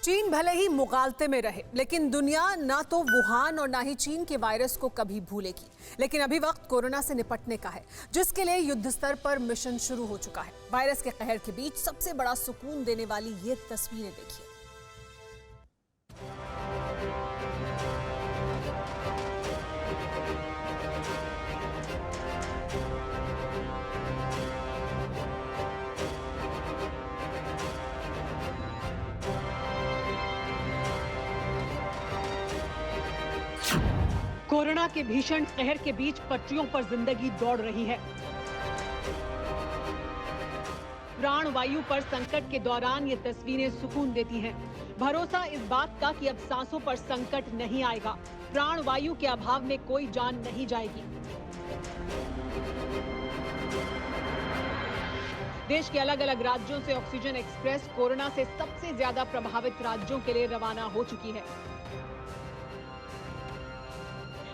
चीन भले ही मुगालते में रहे, लेकिन दुनिया ना तो वुहान और ना ही चीन के वायरस को कभी भूलेगी। लेकिन अभी वक्त कोरोना से निपटने का है, जिसके लिए युद्ध स्तर पर मिशन शुरू हो चुका है। वायरस के कहर के बीच सबसे बड़ा सुकून देने वाली ये तस्वीरें देखिए। कोरोना के भीषण कहर के बीच पटरियों पर जिंदगी दौड़ रही है। प्राण वायु पर संकट के दौरान ये तस्वीरें सुकून देती हैं। भरोसा इस बात का कि अब सांसों पर संकट नहीं आएगा। प्राण वायु के अभाव में कोई जान नहीं जाएगी। देश के अलग अलग राज्यों से ऑक्सीजन एक्सप्रेस कोरोना से सबसे ज्यादा प्रभावित राज्यों के लिए रवाना हो चुकी है।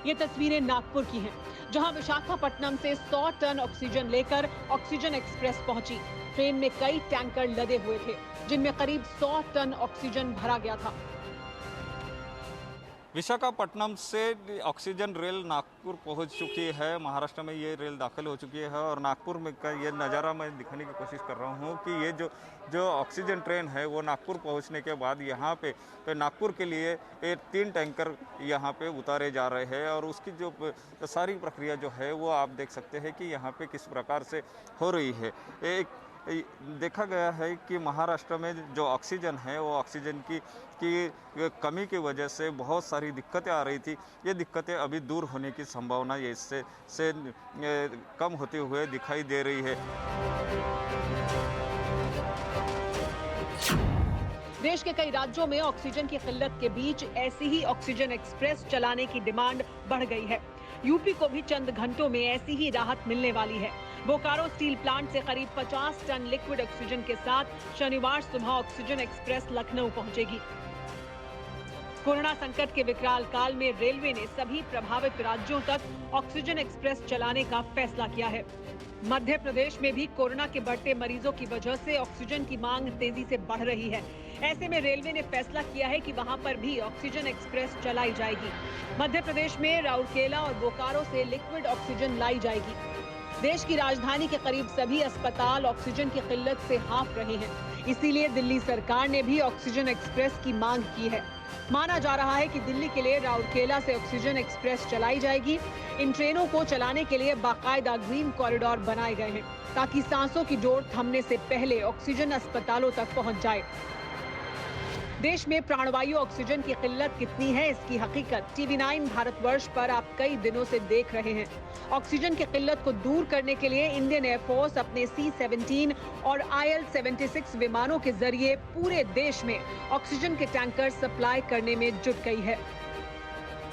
ये तस्वीरें नागपुर की हैं, जहां विशाखापट्टनम से 100 टन ऑक्सीजन लेकर ऑक्सीजन एक्सप्रेस पहुंची। ट्रेन में कई टैंकर लदे हुए थे, जिनमें करीब 100 टन ऑक्सीजन भरा गया था। विशाखापट्टनम से ऑक्सीजन रेल नागपुर पहुंच चुकी है। महाराष्ट्र में ये रेल दाखिल हो चुकी है और नागपुर में का ये नज़ारा मैं दिखाने की कोशिश कर रहा हूँ कि ये जो ऑक्सीजन ट्रेन है वो नागपुर पहुंचने के बाद यहाँ पे नागपुर के लिए 3 टैंकर यहाँ पे उतारे जा रहे हैं और उसकी जो सारी प्रक्रिया जो है वो आप देख सकते हैं कि यहाँ पे किस प्रकार से हो रही है। देखा गया है कि महाराष्ट्र में जो ऑक्सीजन है वो ऑक्सीजन की कमी की वजह से बहुत सारी दिक्कतें आ रही थी। ये दिक्कतें अभी दूर होने की संभावना इससे कम होते हुए दिखाई दे रही है। देश के कई राज्यों में ऑक्सीजन की किल्लत के बीच ऐसी ही ऑक्सीजन एक्सप्रेस चलाने की डिमांड बढ़ गई है। यूपी को भी चंद घंटों में ऐसी ही राहत मिलने वाली है। बोकारो स्टील प्लांट से करीब 50 टन लिक्विड ऑक्सीजन के साथ शनिवार सुबह ऑक्सीजन एक्सप्रेस लखनऊ पहुंचेगी। कोरोना संकट के विकराल काल में रेलवे ने सभी प्रभावित राज्यों तक ऑक्सीजन एक्सप्रेस चलाने का फैसला किया है। मध्य प्रदेश में भी कोरोना के बढ़ते मरीजों की वजह से ऑक्सीजन की मांग तेजी से बढ़ रही है। ऐसे में रेलवे ने फैसला किया है कि वहां पर भी ऑक्सीजन एक्सप्रेस चलाई जाएगी। मध्य प्रदेश में राउरकेला और बोकारो से लिक्विड ऑक्सीजन लाई जाएगी। देश की राजधानी के करीब सभी अस्पताल ऑक्सीजन की किल्लत से हांफ रहे हैं। इसीलिए दिल्ली सरकार ने भी ऑक्सीजन एक्सप्रेस की मांग की है। माना जा रहा है कि दिल्ली के लिए राउरकेला से ऑक्सीजन एक्सप्रेस चलाई जाएगी। इन ट्रेनों को चलाने के लिए बाकायदा ग्रीन कॉरिडोर बनाए गए हैं, ताकि सांसों की डोर थमने से पहले ऑक्सीजन अस्पतालों तक पहुंच जाए। देश में प्राणवायु ऑक्सीजन की किल्लत कितनी है, इसकी हकीकत TV9 भारतवर्ष पर आप कई दिनों से देख रहे हैं। ऑक्सीजन की किल्लत को दूर करने के लिए इंडियन एयरफोर्स अपने C-17 और IL-76 विमानों के जरिए पूरे देश में ऑक्सीजन के टैंकर सप्लाई करने में जुट गई है।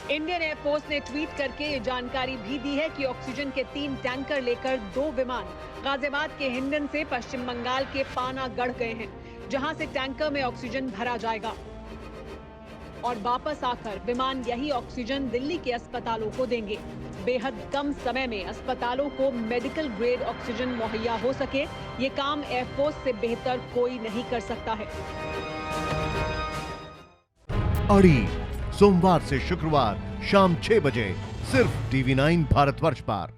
इंडियन एयरफोर्स ने ट्वीट करके ये जानकारी भी दी है कि ऑक्सीजन के 3 टैंकर लेकर 2 विमान गाजियाबाद के हिंडन से पश्चिम बंगाल के पानागढ़ गए हैं, जहां से टैंकर में ऑक्सीजन भरा जाएगा और वापस आकर विमान यही ऑक्सीजन दिल्ली के अस्पतालों को देंगे। बेहद कम समय में अस्पतालों को मेडिकल ग्रेड ऑक्सीजन मुहैया हो सके, ये काम एयरफोर्स से बेहतर कोई नहीं कर सकता है। अड़ी सोमवार से शुक्रवार शाम 6 बजे सिर्फ TV9 भारतवर्ष पर।